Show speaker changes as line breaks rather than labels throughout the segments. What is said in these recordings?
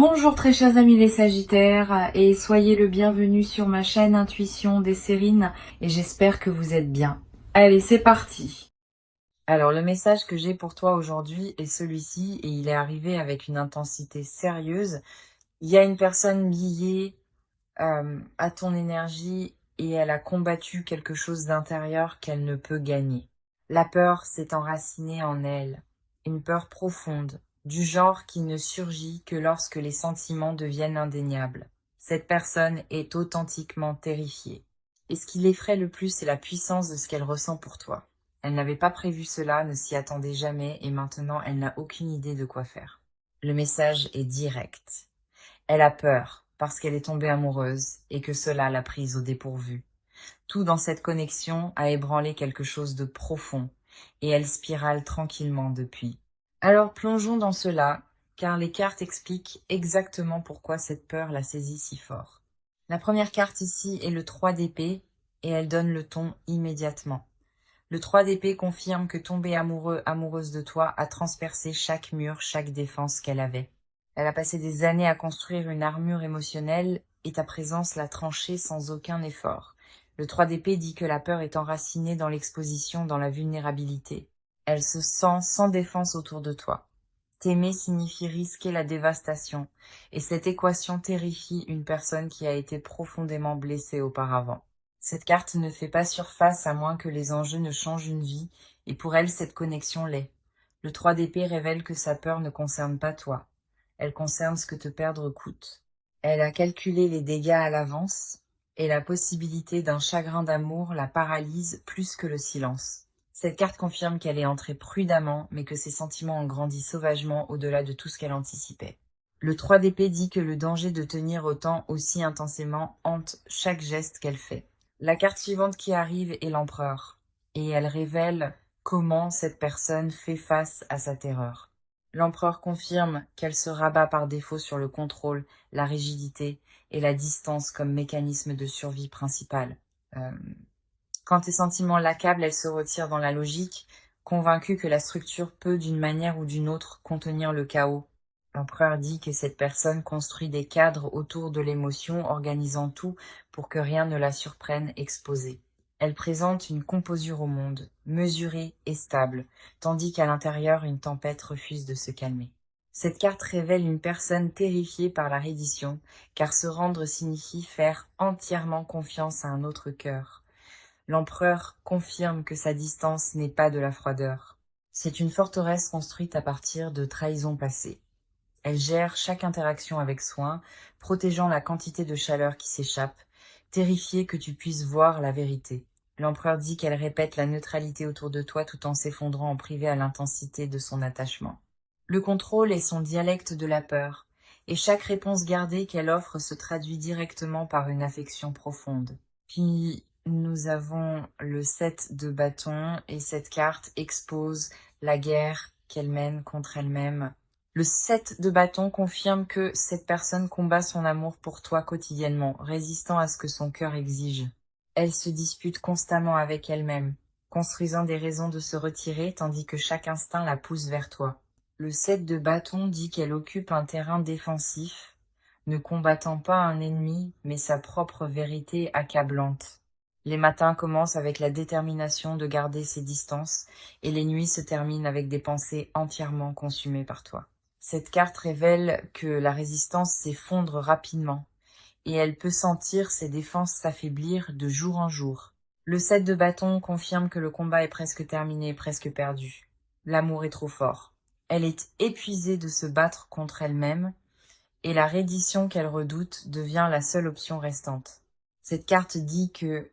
Bonjour très chers amis les Sagittaires et soyez le bienvenu sur ma chaîne Intuition des Sérines et j'espère que vous êtes bien. Allez, c'est parti. Alors le message que j'ai pour toi aujourd'hui est celui-ci et il est arrivé avec une intensité sérieuse. Il y a une personne liée à ton énergie et elle a combattu quelque chose d'intérieur qu'elle ne peut gagner. La peur s'est enracinée en elle, une peur profonde, du genre qui ne surgit que lorsque les sentiments deviennent indéniables. Cette personne est authentiquement terrifiée. Et ce qui l'effraie le plus, c'est la puissance de ce qu'elle ressent pour toi. Elle n'avait pas prévu cela, ne s'y attendait jamais, et maintenant elle n'a aucune idée de quoi faire. Le message est direct. Elle a peur, parce qu'elle est tombée amoureuse, et que cela l'a prise au dépourvu. Tout dans cette connexion a ébranlé quelque chose de profond, et elle spirale tranquillement depuis. Alors plongeons dans cela, car les cartes expliquent exactement pourquoi cette peur la saisit si fort. La première carte ici est le 3 d'épée, et elle donne le ton immédiatement. Le 3 d'épée confirme que tomber amoureux, amoureuse de toi a transpercé chaque mur, chaque défense qu'elle avait. Elle a passé des années à construire une armure émotionnelle, et ta présence l'a tranchée sans aucun effort. Le 3 d'épée dit que la peur est enracinée dans l'exposition, dans la vulnérabilité. Elle se sent sans défense autour de toi. T'aimer signifie risquer la dévastation, et cette équation terrifie une personne qui a été profondément blessée auparavant. Cette carte ne fait pas surface à moins que les enjeux ne changent une vie, et pour elle cette connexion l'est. Le 3 d'épée révèle que sa peur ne concerne pas toi. Elle concerne ce que te perdre coûte. Elle a calculé les dégâts à l'avance, et la possibilité d'un chagrin d'amour la paralyse plus que le silence. Cette carte confirme qu'elle est entrée prudemment, mais que ses sentiments ont grandi sauvagement au-delà de tout ce qu'elle anticipait. Le 3 d'épée dit que le danger de tenir autant aussi intensément hante chaque geste qu'elle fait. La carte suivante qui arrive est l'empereur, et elle révèle comment cette personne fait face à sa terreur. L'empereur confirme qu'elle se rabat par défaut sur le contrôle, la rigidité et la distance comme mécanisme de survie principal. Quand tes sentiments l'accablent, elle se retire dans la logique, convaincue que la structure peut, d'une manière ou d'une autre, contenir le chaos. L'empereur dit que cette personne construit des cadres autour de l'émotion, organisant tout pour que rien ne la surprenne exposée. Elle présente une composure au monde, mesurée et stable, tandis qu'à l'intérieur, une tempête refuse de se calmer. Cette carte révèle une personne terrifiée par la reddition, car se rendre signifie faire entièrement confiance à un autre cœur. L'empereur confirme que sa distance n'est pas de la froideur. C'est une forteresse construite à partir de trahisons passées. Elle gère chaque interaction avec soin, protégeant la quantité de chaleur qui s'échappe, terrifiée que tu puisses voir la vérité. L'empereur dit qu'elle répète la neutralité autour de toi tout en s'effondrant en privé à l'intensité de son attachement. Le contrôle est son dialecte de la peur, et chaque réponse gardée qu'elle offre se traduit directement par une affection profonde. Puis nous avons le 7 de bâton, et cette carte expose la guerre qu'elle mène contre elle-même. Le 7 de bâton confirme que cette personne combat son amour pour toi quotidiennement, résistant à ce que son cœur exige. Elle se dispute constamment avec elle-même, construisant des raisons de se retirer tandis que chaque instinct la pousse vers toi. Le 7 de bâton dit qu'elle occupe un terrain défensif, ne combattant pas un ennemi, mais sa propre vérité accablante. Les matins commencent avec la détermination de garder ses distances, et les nuits se terminent avec des pensées entièrement consumées par toi. Cette carte révèle que la résistance s'effondre rapidement, et elle peut sentir ses défenses s'affaiblir de jour en jour. Le 7 de bâton confirme que le combat est presque terminé, presque perdu. L'amour est trop fort. Elle est épuisée de se battre contre elle-même, et la reddition qu'elle redoute devient la seule option restante. Cette carte dit que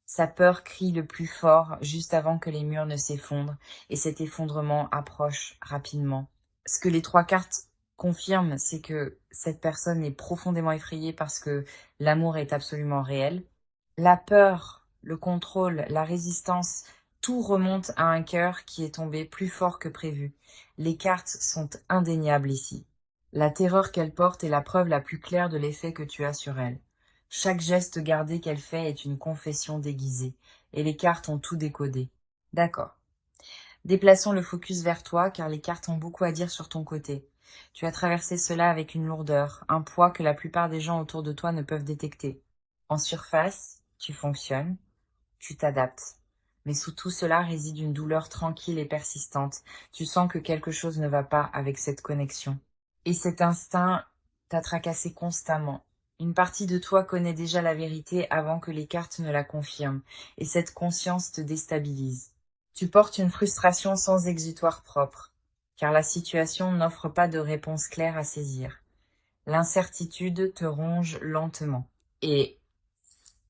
sa peur crie le plus fort juste avant que les murs ne s'effondrent, et cet effondrement approche rapidement. Ce que les 3 cartes confirment, c'est que cette personne est profondément effrayée parce que l'amour est absolument réel. La peur, le contrôle, la résistance, tout remonte à un cœur qui est tombé plus fort que prévu. Les cartes sont indéniables ici. La terreur qu'elle porte est la preuve la plus claire de l'effet que tu as sur elle. Chaque geste gardé qu'elle fait est une confession déguisée, et les cartes ont tout décodé. D'accord. Déplaçons le focus vers toi, car les cartes ont beaucoup à dire sur ton côté. Tu as traversé cela avec une lourdeur, un poids que la plupart des gens autour de toi ne peuvent détecter. En surface, tu fonctionnes, tu t'adaptes. Mais sous tout cela réside une douleur tranquille et persistante. Tu sens que quelque chose ne va pas avec cette connexion. Et cet instinct t'a tracassé constamment. Une partie de toi connaît déjà la vérité avant que les cartes ne la confirment, et cette conscience te déstabilise. Tu portes une frustration sans exutoire propre, car la situation n'offre pas de réponse claire à saisir. L'incertitude te ronge lentement. Et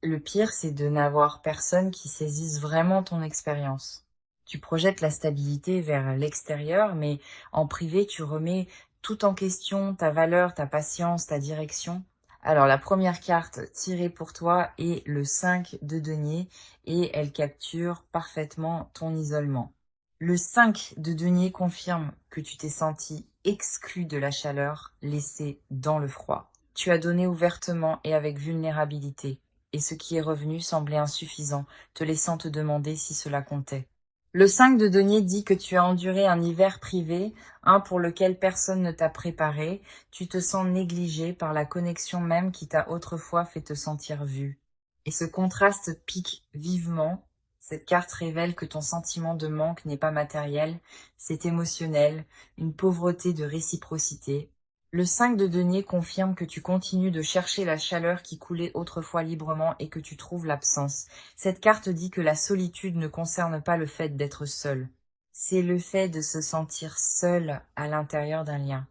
le pire, c'est de n'avoir personne qui saisisse vraiment ton expérience. Tu projettes la stabilité vers l'extérieur, mais en privé, tu remets tout en question, ta valeur, ta patience, ta direction. Alors, la première carte tirée pour toi est le 5 de denier et elle capture parfaitement ton isolement. Le 5 de denier confirme que tu t'es senti exclu de la chaleur, laissé dans le froid. Tu as donné ouvertement et avec vulnérabilité, et ce qui est revenu semblait insuffisant, te laissant te demander si cela comptait. Le 5 de denier dit que tu as enduré un hiver privé, un pour lequel personne ne t'a préparé, tu te sens négligé par la connexion même qui t'a autrefois fait te sentir vu. Et ce contraste pique vivement. Cette carte révèle que ton sentiment de manque n'est pas matériel, c'est émotionnel, une pauvreté de réciprocité. Le 5 de denier confirme que tu continues de chercher la chaleur qui coulait autrefois librement et que tu trouves l'absence. Cette carte dit que la solitude ne concerne pas le fait d'être seul. C'est le fait de se sentir seul à l'intérieur d'un lien.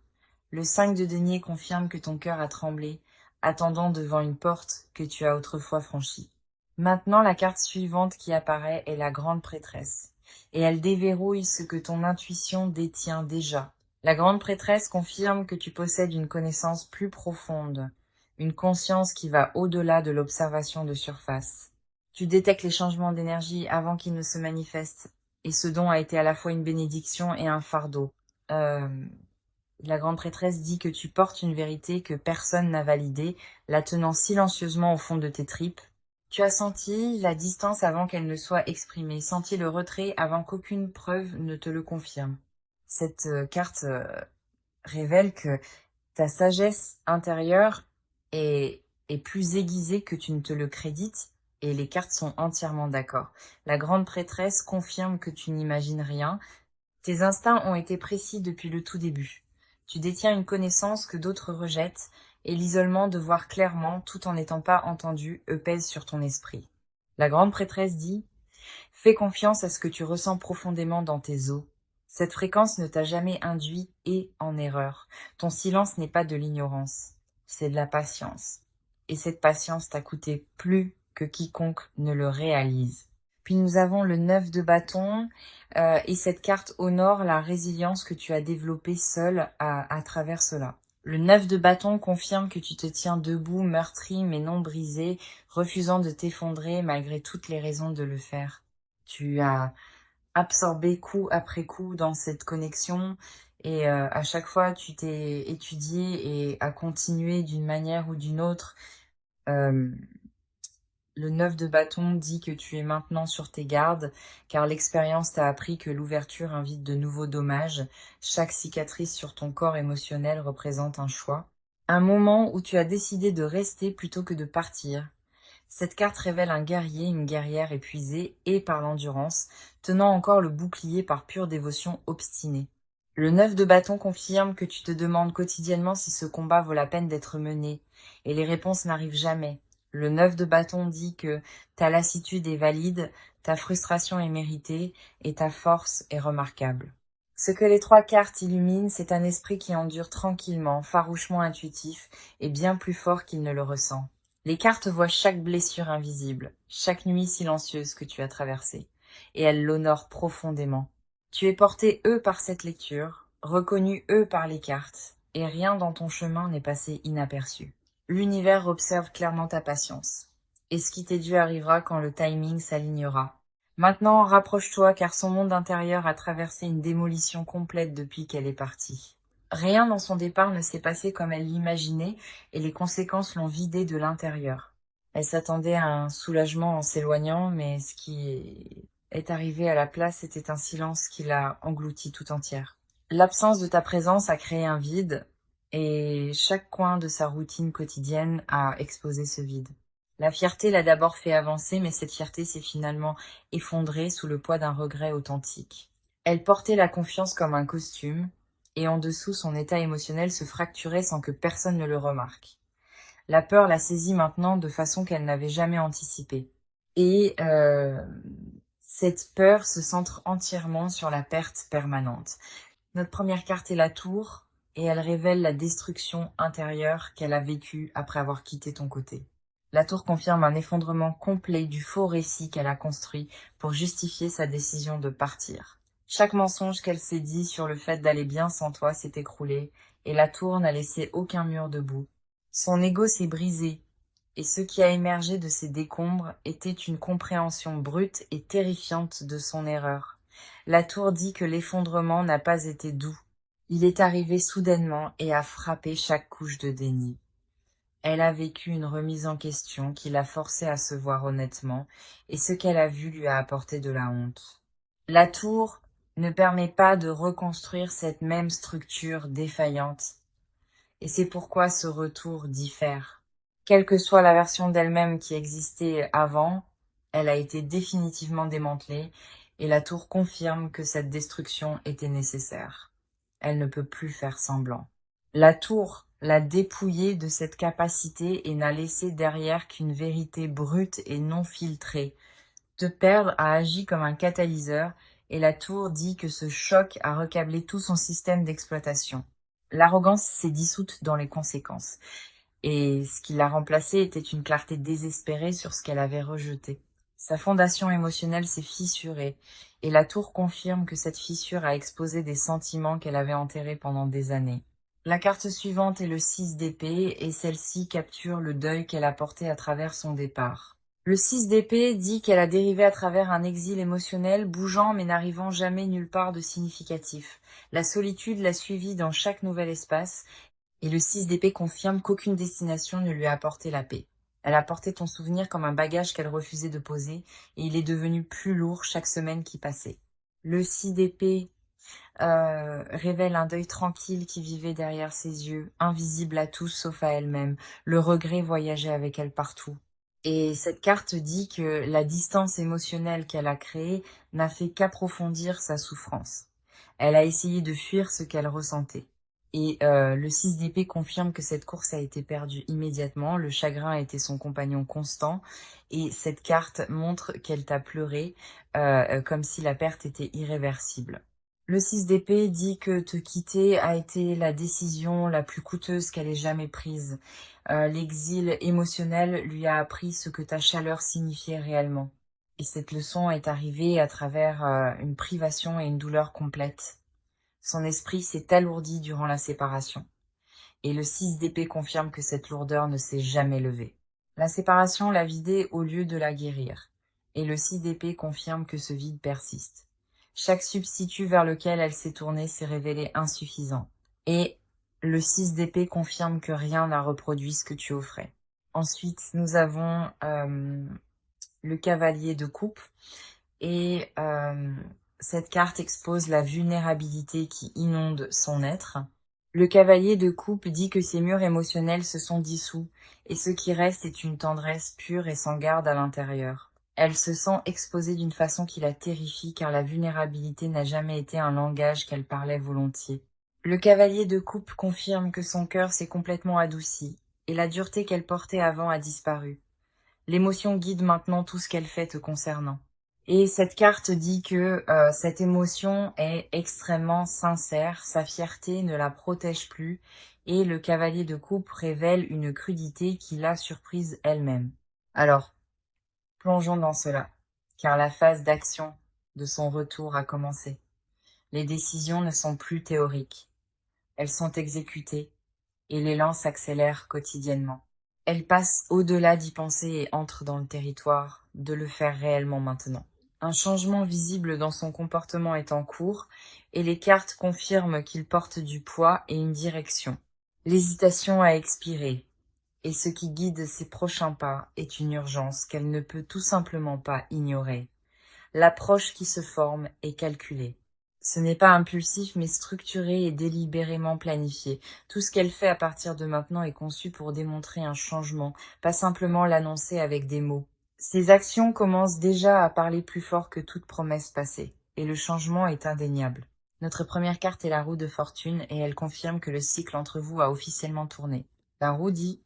Le 5 de denier confirme que ton cœur a tremblé, attendant devant une porte que tu as autrefois franchie. Maintenant, la carte suivante qui apparaît est la grande prêtresse, et elle déverrouille ce que ton intuition détient déjà. La grande prêtresse confirme que tu possèdes une connaissance plus profonde, une conscience qui va au-delà de l'observation de surface. Tu détectes les changements d'énergie avant qu'ils ne se manifestent, et ce don a été à la fois une bénédiction et un fardeau. La grande prêtresse dit que tu portes une vérité que personne n'a validée, la tenant silencieusement au fond de tes tripes. Tu as senti la distance avant qu'elle ne soit exprimée, senti le retrait avant qu'aucune preuve ne te le confirme. Cette carte révèle que ta sagesse intérieure est plus aiguisée que tu ne te le crédites, et les cartes sont entièrement d'accord. La grande prêtresse confirme que tu n'imagines rien. Tes instincts ont été précis depuis le tout début. Tu détiens une connaissance que d'autres rejettent, et l'isolement de voir clairement, tout en n'étant pas entendu, pèse sur ton esprit. La grande prêtresse dit « Fais confiance à ce que tu ressens profondément dans tes os. Cette fréquence ne t'a jamais induit et en erreur. Ton silence n'est pas de l'ignorance, c'est de la patience. Et cette patience t'a coûté plus que quiconque ne le réalise. » Puis nous avons le 9 de bâton, et cette carte honore la résilience que tu as développée seule à travers cela. Le 9 de bâton confirme que tu te tiens debout, meurtri mais non brisé, refusant de t'effondrer malgré toutes les raisons de le faire. Tu as absorbé coup après coup dans cette connexion, et à chaque fois tu t'es étudié et as continué d'une manière ou d'une autre. Le 9 de bâton dit que tu es maintenant sur tes gardes, car l'expérience t'a appris que l'ouverture invite de nouveaux dommages. Chaque cicatrice sur ton corps émotionnel représente un choix. Un moment où tu as décidé de rester plutôt que de partir. Cette carte révèle un guerrier, une guerrière épuisée et par l'endurance, tenant encore le bouclier par pure dévotion obstinée. Le 9 de bâton confirme que tu te demandes quotidiennement si ce combat vaut la peine d'être mené, et les réponses n'arrivent jamais. Le 9 de bâton dit que ta lassitude est valide, ta frustration est méritée, et ta force est remarquable. Ce que les 3 cartes illuminent, c'est un esprit qui endure tranquillement, farouchement intuitif, et bien plus fort qu'il ne le ressent. Les cartes voient chaque blessure invisible, chaque nuit silencieuse que tu as traversée, et elles l'honorent profondément. Tu es porté par cette lecture, reconnu par les cartes, et rien dans ton chemin n'est passé inaperçu. L'univers observe clairement ta patience, et ce qui t'est dû arrivera quand le timing s'alignera. Maintenant, rapproche-toi car son monde intérieur a traversé une démolition complète depuis qu'elle est partie. Rien dans son départ ne s'est passé comme elle l'imaginait, et les conséquences l'ont vidée de l'intérieur. Elle s'attendait à un soulagement en s'éloignant, mais ce qui est arrivé à la place était un silence qui l'a engloutie tout entière. L'absence de ta présence a créé un vide, et chaque coin de sa routine quotidienne a exposé ce vide. La fierté l'a d'abord fait avancer, mais cette fierté s'est finalement effondrée sous le poids d'un regret authentique. Elle portait la confiance comme un costume, et en dessous son état émotionnel se fracturait sans que personne ne le remarque. La peur la saisit maintenant de façon qu'elle n'avait jamais anticipée. Et cette peur se centre entièrement sur la perte permanente. Notre première carte est la tour, et elle révèle la destruction intérieure qu'elle a vécue après avoir quitté ton côté. La tour confirme un effondrement complet du faux récit qu'elle a construit pour justifier sa décision de partir. Chaque mensonge qu'elle s'est dit sur le fait d'aller bien sans toi s'est écroulé, et la tour n'a laissé aucun mur debout. Son ego s'est brisé, et ce qui a émergé de ces décombres était une compréhension brute et terrifiante de son erreur. La tour dit que l'effondrement n'a pas été doux. Il est arrivé soudainement et a frappé chaque couche de déni. Elle a vécu une remise en question qui l'a forcée à se voir honnêtement, et ce qu'elle a vu lui a apporté de la honte. La tour ne permet pas de reconstruire cette même structure défaillante, et c'est pourquoi ce retour diffère. Quelle que soit la version d'elle-même qui existait avant, elle a été définitivement démantelée, et la tour confirme que cette destruction était nécessaire. Elle ne peut plus faire semblant. La tour l'a dépouillée de cette capacité et n'a laissé derrière qu'une vérité brute et non filtrée. Te perdre a agi comme un catalyseur, et la tour dit que ce choc a recablé tout son système d'exploitation. L'arrogance s'est dissoute dans les conséquences, et ce qui l'a remplacée était une clarté désespérée sur ce qu'elle avait rejeté. Sa fondation émotionnelle s'est fissurée, et la tour confirme que cette fissure a exposé des sentiments qu'elle avait enterrés pendant des années. La carte suivante est le 6 d'épée, et celle-ci capture le deuil qu'elle a porté à travers son départ. Le 6 d'épée dit qu'elle a dérivé à travers un exil émotionnel, bougeant mais n'arrivant jamais nulle part de significatif. La solitude l'a suivie dans chaque nouvel espace, et le 6 d'épée confirme qu'aucune destination ne lui a apporté la paix. Elle a porté ton souvenir comme un bagage qu'elle refusait de poser, et il est devenu plus lourd chaque semaine qui passait. Le 6 d'épée révèle un deuil tranquille qui vivait derrière ses yeux, invisible à tous sauf à elle-même. Le regret voyageait avec elle partout. Et cette carte dit que la distance émotionnelle qu'elle a créée n'a fait qu'approfondir sa souffrance. Elle a essayé de fuir ce qu'elle ressentait. Et le 6 d'épée confirme que cette course a été perdue immédiatement, le chagrin a été son compagnon constant, et cette carte montre qu'elle t'a pleuré, comme si la perte était irréversible. Le 6 d'épée dit que te quitter a été la décision la plus coûteuse qu'elle ait jamais prise. L'exil émotionnel lui a appris ce que ta chaleur signifiait réellement. Et cette leçon est arrivée à travers une privation et une douleur complète. Son esprit s'est alourdi durant la séparation. Et le 6 d'épée confirme que cette lourdeur ne s'est jamais levée. La séparation l'a vidée au lieu de la guérir. Et le 6 d'épée confirme que ce vide persiste. Chaque substitut vers lequel elle s'est tournée s'est révélé insuffisant. Et le 6 d'épée confirme que rien n'a reproduit ce que tu offrais. Ensuite, nous avons le cavalier de coupe. Et cette carte expose la vulnérabilité qui inonde son être. Le cavalier de coupe dit que ses murs émotionnels se sont dissous, et ce qui reste est une tendresse pure et sans garde à l'intérieur. Elle se sent exposée d'une façon qui la terrifie, car la vulnérabilité n'a jamais été un langage qu'elle parlait volontiers. Le cavalier de coupe confirme que son cœur s'est complètement adouci, et la dureté qu'elle portait avant a disparu. L'émotion guide maintenant tout ce qu'elle fait te concernant. Et cette carte dit que cette émotion est extrêmement sincère, sa fierté ne la protège plus, et le cavalier de coupe révèle une crudité qui l'a surprise elle-même. Alors, plongeons dans cela, car la phase d'action de son retour a commencé. Les décisions ne sont plus théoriques, elles sont exécutées, et l'élan s'accélère quotidiennement. Elle passe au-delà d'y penser et entre dans le territoire de le faire réellement maintenant. Un changement visible dans son comportement est en cours, et les cartes confirment qu'il porte du poids et une direction. L'hésitation a expiré, et ce qui guide ses prochains pas est une urgence qu'elle ne peut tout simplement pas ignorer. L'approche qui se forme est calculée. Ce n'est pas impulsif, mais structuré et délibérément planifié. Tout ce qu'elle fait à partir de maintenant est conçu pour démontrer un changement, pas simplement l'annoncer avec des mots. Ses actions commencent déjà à parler plus fort que toute promesse passée, et le changement est indéniable. Notre première carte est la roue de fortune, et elle confirme que le cycle entre vous a officiellement tourné. La roue dit: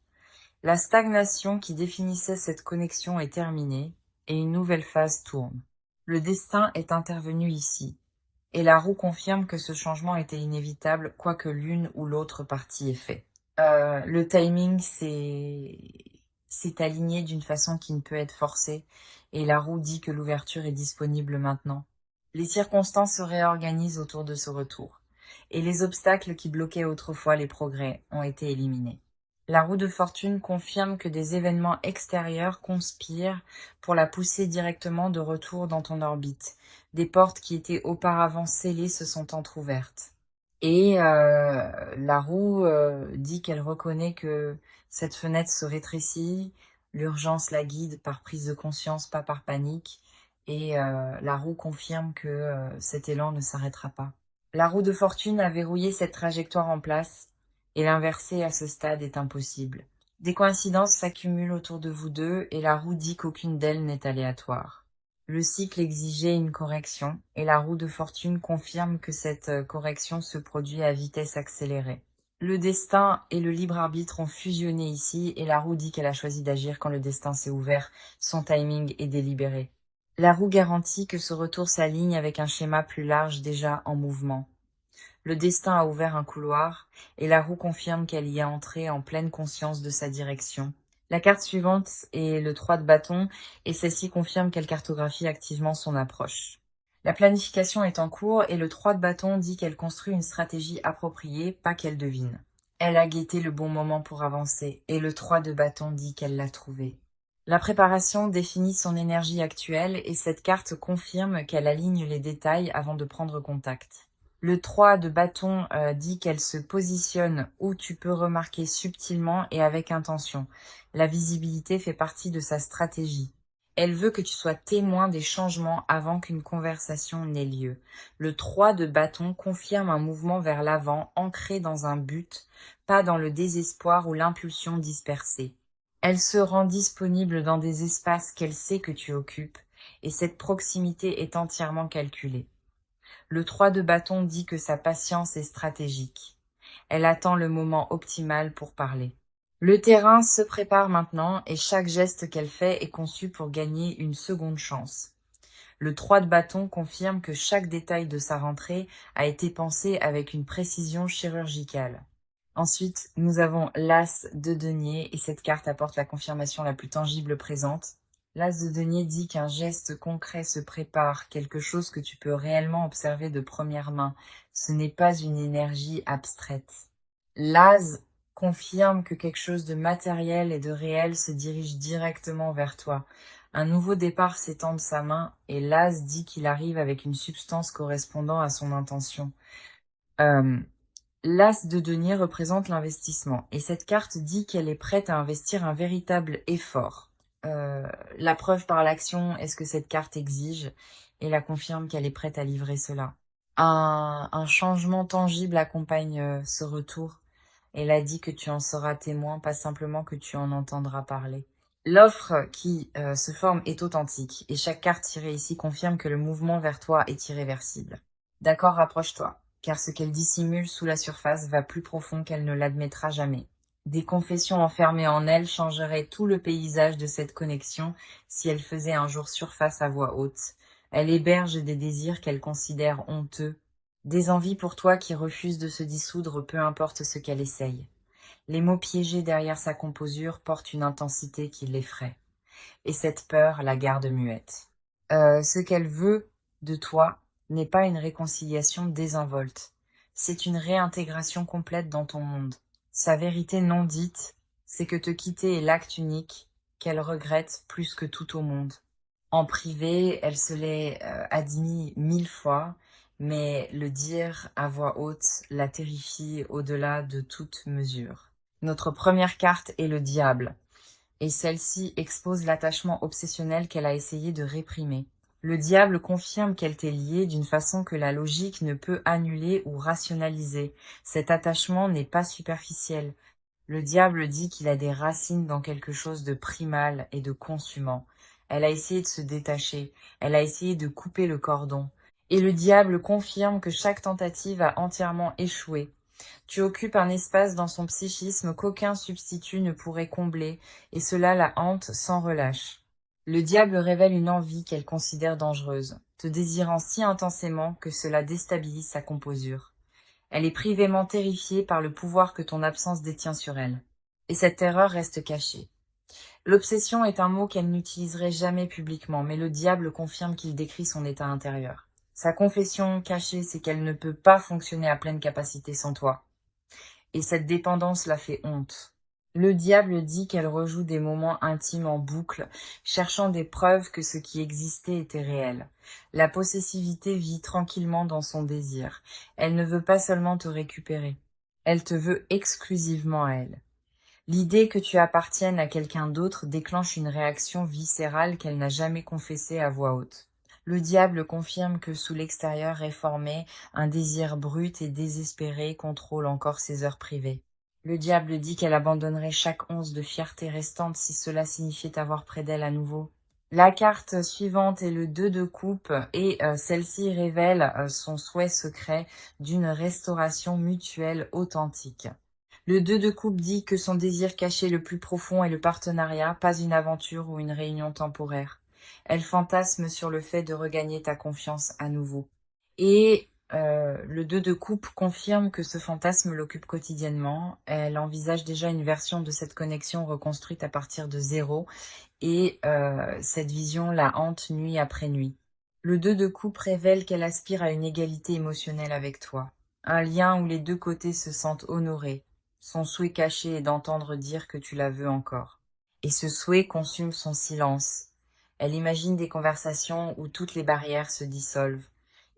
la stagnation qui définissait cette connexion est terminée, et une nouvelle phase tourne. Le destin est intervenu ici, et la roue confirme que ce changement était inévitable, quoi que l'une ou l'autre partie ait fait. Le timing s'est aligné d'une façon qui ne peut être forcée, et la roue dit que l'ouverture est disponible maintenant. Les circonstances se réorganisent autour de ce retour, et les obstacles qui bloquaient autrefois les progrès ont été éliminés. La roue de fortune confirme que des événements extérieurs conspirent pour la pousser directement de retour dans ton orbite. Des portes qui étaient auparavant scellées se sont entr'ouvertes. Et la roue dit qu'elle reconnaît que cette fenêtre se rétrécit, l'urgence la guide par prise de conscience, pas par panique, et la roue confirme que cet élan ne s'arrêtera pas. La roue de fortune a verrouillé cette trajectoire en place, et l'inverser à ce stade est impossible. Des coïncidences s'accumulent autour de vous deux, et la roue dit qu'aucune d'elles n'est aléatoire. Le cycle exigeait une correction, et la roue de fortune confirme que cette correction se produit à vitesse accélérée. Le destin et le libre arbitre ont fusionné ici, et la roue dit qu'elle a choisi d'agir quand le destin s'est ouvert, son timing est délibéré. La roue garantit que ce retour s'aligne avec un schéma plus large déjà en mouvement. Le destin a ouvert un couloir, et la roue confirme qu'elle y est entrée en pleine conscience de sa direction. La carte suivante est le 3 de bâton, et celle-ci confirme qu'elle cartographie activement son approche. La planification est en cours, et le 3 de bâton dit qu'elle construit une stratégie appropriée, pas qu'elle devine. Elle a guetté le bon moment pour avancer, et le 3 de bâton dit qu'elle l'a trouvé. La préparation définit son énergie actuelle, et cette carte confirme qu'elle aligne les détails avant de prendre contact. Le 3 de bâton dit qu'elle se positionne où tu peux remarquer subtilement et avec intention. La visibilité fait partie de sa stratégie. Elle veut que tu sois témoin des changements avant qu'une conversation n'ait lieu. Le 3 de bâton confirme un mouvement vers l'avant, ancré dans un but, pas dans le désespoir ou l'impulsion dispersée. Elle se rend disponible dans des espaces qu'elle sait que tu occupes, et cette proximité est entièrement calculée. Le 3 de bâton dit que sa patience est stratégique. Elle attend le moment optimal pour parler. Le terrain se prépare maintenant et chaque geste qu'elle fait est conçu pour gagner une seconde chance. Le 3 de bâton confirme que chaque détail de sa rentrée a été pensé avec une précision chirurgicale. Ensuite, nous avons l'As de denier et cette carte apporte la confirmation la plus tangible présente. L'As de denier dit qu'un geste concret se prépare, quelque chose que tu peux réellement observer de première main. Ce n'est pas une énergie abstraite. L'As confirme que quelque chose de matériel et de réel se dirige directement vers toi. Un nouveau départ s'étend de sa main et l'As dit qu'il arrive avec une substance correspondant à son intention. L'As de denier représente l'investissement et cette carte dit qu'elle est prête à investir un véritable effort. La preuve par l'action est ce que cette carte exige et la confirme qu'elle est prête à livrer cela. Un changement tangible accompagne ce retour. Elle a dit que tu en seras témoin, pas simplement que tu en entendras parler. L'offre qui se forme est authentique et chaque carte tirée ici confirme que le mouvement vers toi est irréversible. D'accord, rapproche-toi, car ce qu'elle dissimule sous la surface va plus profond qu'elle ne l'admettra jamais. Des confessions enfermées en elle changeraient tout le paysage de cette connexion si elle faisait un jour surface à voix haute. Elle héberge des désirs qu'elle considère honteux, des envies pour toi qui refusent de se dissoudre peu importe ce qu'elle essaye. Les mots piégés derrière sa composure portent une intensité qui l'effraie. Et cette peur la garde muette. Ce qu'elle veut de toi n'est pas une réconciliation désinvolte. C'est une réintégration complète dans ton monde. Sa vérité non dite, c'est que te quitter est l'acte unique qu'elle regrette plus que tout au monde. En privé, elle se l'est admis 1000 fois, mais le dire à voix haute la terrifie au-delà de toute mesure. Notre première carte est le diable, et celle-ci expose l'attachement obsessionnel qu'elle a essayé de réprimer. Le diable confirme qu'elle t'est liée d'une façon que la logique ne peut annuler ou rationaliser. Cet attachement n'est pas superficiel. Le diable dit qu'il a des racines dans quelque chose de primal et de consumant. Elle a essayé de se détacher, elle a essayé de couper le cordon. Et le diable confirme que chaque tentative a entièrement échoué. Tu occupes un espace dans son psychisme qu'aucun substitut ne pourrait combler, et cela la hante sans relâche. Le diable révèle une envie qu'elle considère dangereuse, te désirant si intensément que cela déstabilise sa composure. Elle est privément terrifiée par le pouvoir que ton absence détient sur elle. Et cette terreur reste cachée. L'obsession est un mot qu'elle n'utiliserait jamais publiquement, mais le diable confirme qu'il décrit son état intérieur. Sa confession cachée, c'est qu'elle ne peut pas fonctionner à pleine capacité sans toi. Et cette dépendance la fait honte. Le diable dit qu'elle rejoue des moments intimes en boucle, cherchant des preuves que ce qui existait était réel. La possessivité vit tranquillement dans son désir. Elle ne veut pas seulement te récupérer. Elle te veut exclusivement à elle. L'idée que tu appartiennes à quelqu'un d'autre déclenche une réaction viscérale qu'elle n'a jamais confessée à voix haute. Le diable confirme que sous l'extérieur réformé, un désir brut et désespéré contrôle encore ses heures privées. Le diable dit qu'elle abandonnerait chaque once de fierté restante si cela signifiait avoir près d'elle à nouveau. La carte suivante est le 2 de coupe et celle-ci révèle son souhait secret d'une restauration mutuelle authentique. Le 2 de coupe dit que son désir caché le plus profond est le partenariat, pas une aventure ou une réunion temporaire. Elle fantasme sur le fait de regagner ta confiance à nouveau. Et le 2 de coupe confirme que ce fantasme l'occupe quotidiennement. Elle envisage déjà une version de cette connexion reconstruite à partir de zéro. Et cette vision la hante nuit après nuit. Le 2 de coupe révèle qu'elle aspire à une égalité émotionnelle avec toi. Un lien où les deux côtés se sentent honorés. Son souhait caché est d'entendre dire que tu la veux encore. Et ce souhait consume son silence. Elle imagine des conversations où toutes les barrières se dissolvent.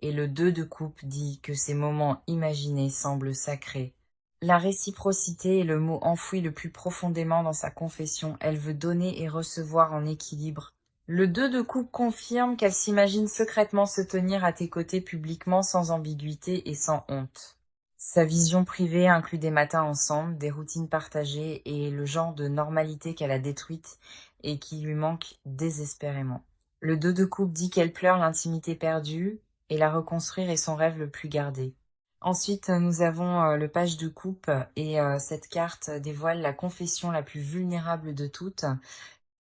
Et le 2 de coupe dit que ces moments imaginés semblent sacrés. La réciprocité est le mot enfoui le plus profondément dans sa confession. Elle veut donner et recevoir en équilibre. Le 2 de coupe confirme qu'elle s'imagine secrètement se tenir à tes côtés publiquement sans ambiguïté et sans honte. Sa vision privée inclut des matins ensemble, des routines partagées et le genre de normalité qu'elle a détruite et qui lui manque désespérément. Le 2 de coupe dit qu'elle pleure l'intimité perdue et la reconstruire est son rêve le plus gardé. Ensuite, nous avons le page de coupe et cette carte dévoile la confession la plus vulnérable de toutes.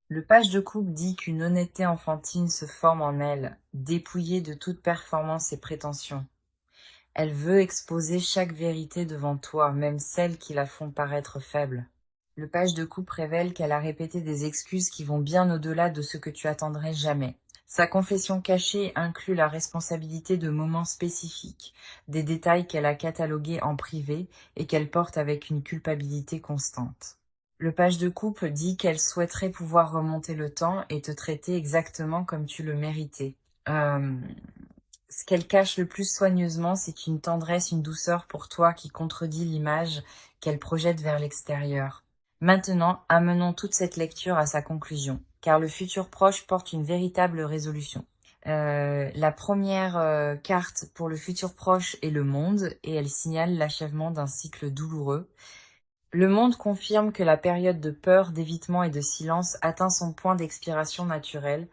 Le page de coupe dit qu'une honnêteté enfantine se forme en elle, dépouillée de toute performance et prétention. Elle veut exposer chaque vérité devant toi, même celles qui la font paraître faible. Le page de coupe révèle qu'elle a répété des excuses qui vont bien au-delà de ce que tu attendrais jamais. Sa confession cachée inclut la responsabilité de moments spécifiques, des détails qu'elle a catalogués en privé et qu'elle porte avec une culpabilité constante. Le page de coupe dit qu'elle souhaiterait pouvoir remonter le temps et te traiter exactement comme tu le méritais. Ce qu'elle cache le plus soigneusement, c'est une tendresse, une douceur pour toi qui contredit l'image qu'elle projette vers l'extérieur. Maintenant, amenons toute cette lecture à sa conclusion, car le futur proche porte une véritable résolution. La première carte pour le futur proche est le monde, et elle signale l'achèvement d'un cycle douloureux. Le monde confirme que la période de peur, d'évitement et de silence atteint son point d'expiration naturel.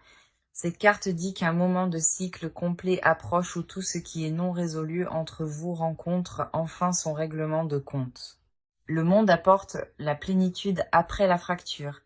Cette carte dit qu'un moment de cycle complet approche où tout ce qui est non résolu entre vous rencontre enfin son règlement de compte. Le monde apporte la plénitude après la fracture,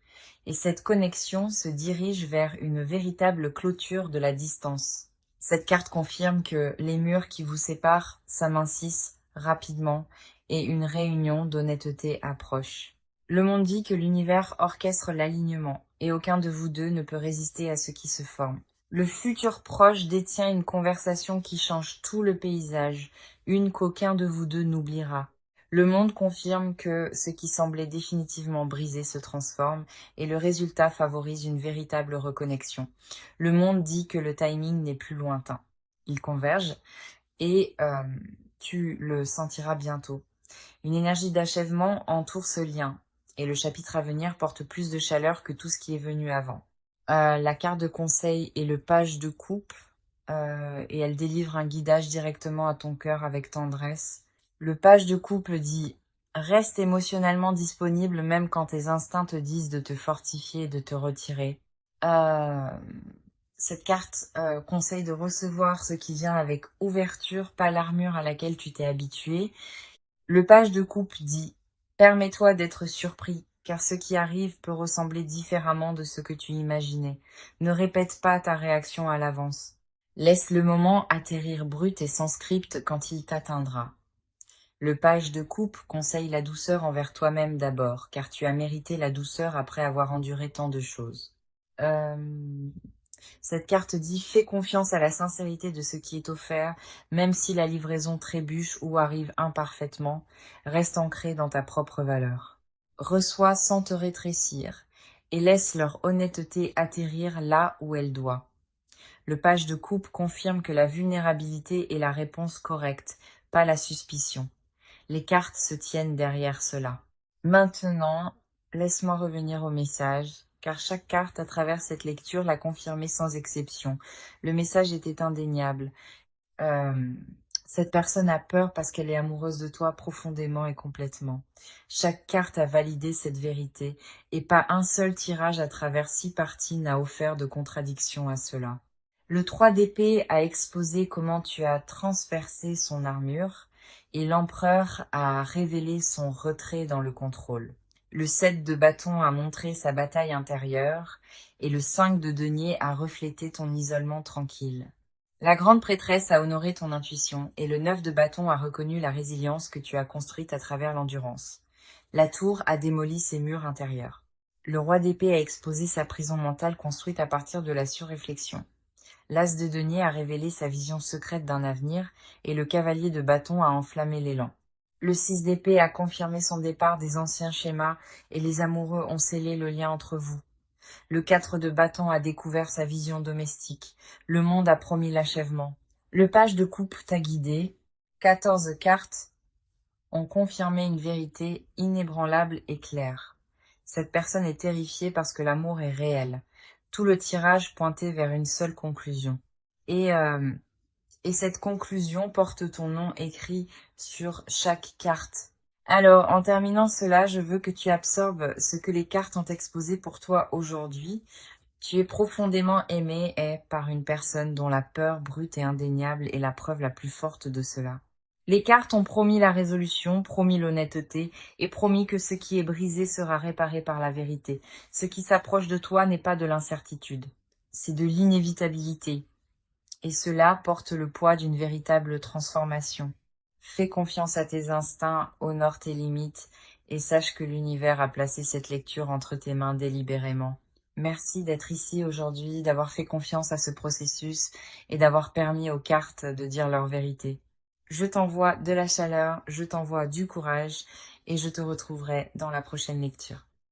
et cette connexion se dirige vers une véritable clôture de la distance. Cette carte confirme que les murs qui vous séparent s'amincissent rapidement et une réunion d'honnêteté approche. Le monde dit que l'univers orchestre l'alignement, et aucun de vous deux ne peut résister à ce qui se forme. Le futur proche détient une conversation qui change tout le paysage, une qu'aucun de vous deux n'oubliera. Le monde confirme que ce qui semblait définitivement brisé se transforme, et le résultat favorise une véritable reconnexion. Le monde dit que le timing n'est plus lointain. Ils convergent, et tu le sentiras bientôt. Une énergie d'achèvement entoure ce lien, et le chapitre à venir porte plus de chaleur que tout ce qui est venu avant. La carte de conseil est le page de coupe et elle délivre un guidage directement à ton cœur avec tendresse. Le page de couple dit « Reste émotionnellement disponible même quand tes instincts te disent de te fortifier et de te retirer. Cette carte conseille de recevoir ce qui vient avec ouverture, pas l'armure à laquelle tu t'es habitué. Le page de coupe dit « Permets-toi d'être surpris, car ce qui arrive peut ressembler différemment de ce que tu imaginais. Ne répète pas ta réaction à l'avance. Laisse le moment atterrir brut et sans script quand il t'atteindra. » Le page de coupe conseille la douceur envers toi-même d'abord, car tu as mérité la douceur après avoir enduré tant de choses. Cette carte dit « Fais confiance à la sincérité de ce qui est offert, même si la livraison trébuche ou arrive imparfaitement, reste ancré dans ta propre valeur. Reçois sans te rétrécir, et laisse leur honnêteté atterrir là où elle doit. » Le page de coupe confirme que la vulnérabilité est la réponse correcte, pas la suspicion. Les cartes se tiennent derrière cela. Maintenant, laisse-moi revenir au message, car chaque carte à travers cette lecture l'a confirmé sans exception. Le message était indéniable. Cette personne a peur parce qu'elle est amoureuse de toi profondément et complètement. Chaque carte a validé cette vérité, et pas un seul tirage à travers 6 parties n'a offert de contradiction à cela. Le 3 d'épée a exposé comment tu as transpercé son armure, et l'empereur a révélé son retrait dans le contrôle. Le 7 de bâton a montré sa bataille intérieure, et le 5 de denier a reflété ton isolement tranquille. La grande prêtresse a honoré ton intuition, et le 9 de bâton a reconnu la résilience que tu as construite à travers l'endurance. La tour a démoli ses murs intérieurs. Le roi d'épée a exposé sa prison mentale construite à partir de la surréflexion. L'as de denier a révélé sa vision secrète d'un avenir, et le cavalier de bâton a enflammé l'élan. Le 6 d'épée a confirmé son départ des anciens schémas, et les amoureux ont scellé le lien entre vous. Le 4 de bâton a découvert sa vision domestique. Le monde a promis l'achèvement. Le page de coupe t'a guidé. 14 cartes ont confirmé une vérité inébranlable et claire. Cette personne est terrifiée parce que l'amour est réel. Tout le tirage pointait vers une seule conclusion. Et cette conclusion porte ton nom écrit sur chaque carte. Alors, en terminant cela, je veux que tu absorbes ce que les cartes ont exposé pour toi aujourd'hui. Tu es profondément aimé par une personne dont la peur brute et indéniable est la preuve la plus forte de cela. Les cartes ont promis la résolution, promis l'honnêteté et promis que ce qui est brisé sera réparé par la vérité. Ce qui s'approche de toi n'est pas de l'incertitude, c'est de l'inévitabilité. Et cela porte le poids d'une véritable transformation. Fais confiance à tes instincts, honore tes limites et sache que l'univers a placé cette lecture entre tes mains délibérément. Merci d'être ici aujourd'hui, d'avoir fait confiance à ce processus et d'avoir permis aux cartes de dire leur vérité. Je t'envoie de la chaleur, je t'envoie du courage et je te retrouverai dans la prochaine lecture.